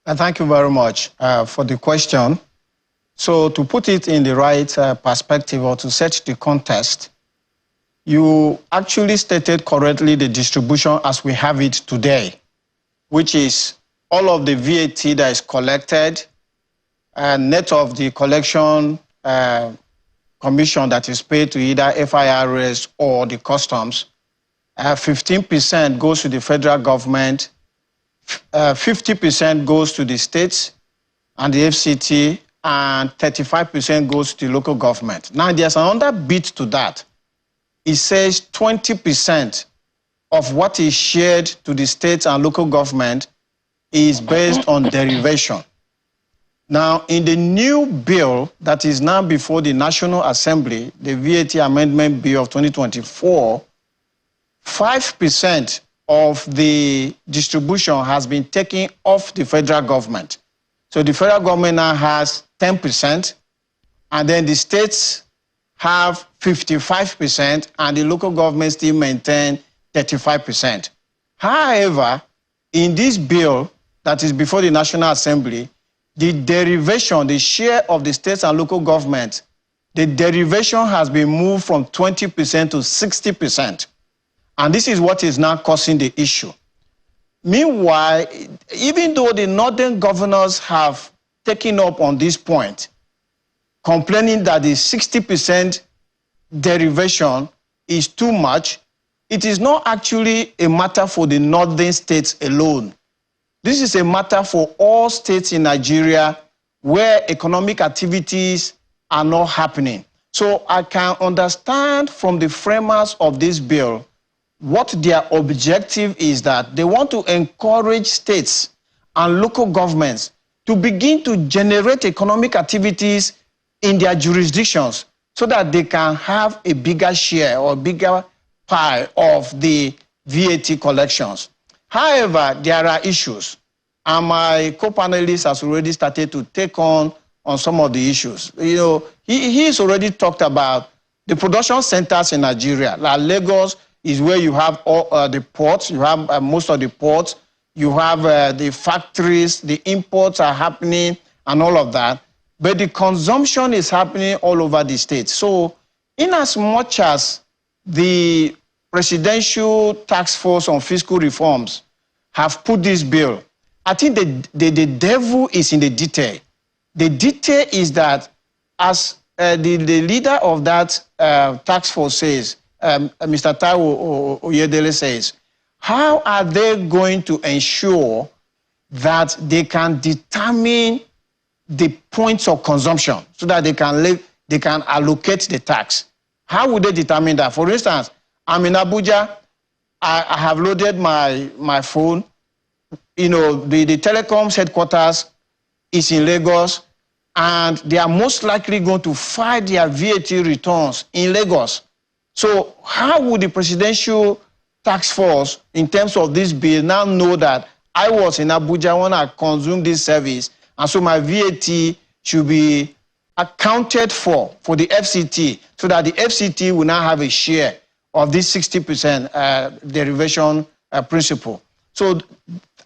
Thank you very much for the question. So to put it in the right perspective or to set the context, you actually stated correctly the distribution as we have it today, which is all of the VAT that is collected, net of the collection commission that is paid to either FIRS or the customs. 15% goes to the federal government, 50% goes to the states and the FCT, and 35% goes to the local government. Now, there's another bit to that. It says 20% of what is shared to the states and local government is based on derivation. Now, in the new bill that is now before the National Assembly, the VAT Amendment Bill of 2024, 5% of the distribution has been taken off the federal government. So the federal government now has 10%, and then the states have 55%, and the local government still maintain 35%. However, in this bill that is before the National Assembly, the derivation, the share of the states and local government, the derivation has been moved from 20% to 60%. And this is what is now causing the issue. Meanwhile, even though the northern governors have taken up on this point, complaining that the 60% derivation is too much, it is not actually a matter for the northern states alone. This is a matter for all states in Nigeria where economic activities are not happening. So I can understand from the framers of this bill what their objective is, that they want to encourage states and local governments to begin to generate economic activities in their jurisdictions so that they can have a bigger share or bigger pie of the VAT collections. However, there are issues, and my co-panelist has already started to take on some of the issues. You know, he's already talked about the production centers in Nigeria. Like Lagos is where you have all the ports, you have most of the ports, you have the factories, the imports are happening and all of that, but the consumption is happening all over the state. So in as much as the Presidential Task Force on Fiscal Reforms have put this bill, I think the devil is in the detail. The detail is that, as the leader of that task force says, Mr. Taiwo Oyedele says, how are they going to ensure that they can determine the points of consumption so that they can allocate the tax? How would they determine that? For instance, I'm in Abuja, I have loaded my phone. You know, the telecoms headquarters is in Lagos, and they are most likely going to file their VAT returns in Lagos. So how would the Presidential Task Force, in terms of this bill, now know that I was in Abuja when I consumed this service, and so my VAT should be accounted for the FCT, so that the FCT will now have a share of this 60% derivation principle? So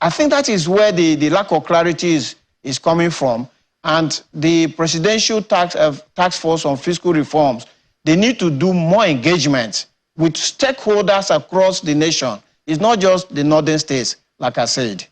I think that is where the lack of clarity is coming from. And the Presidential Task Force on Fiscal Reforms, they need to do more engagement with stakeholders across the nation. It's not just the northern states, like I said.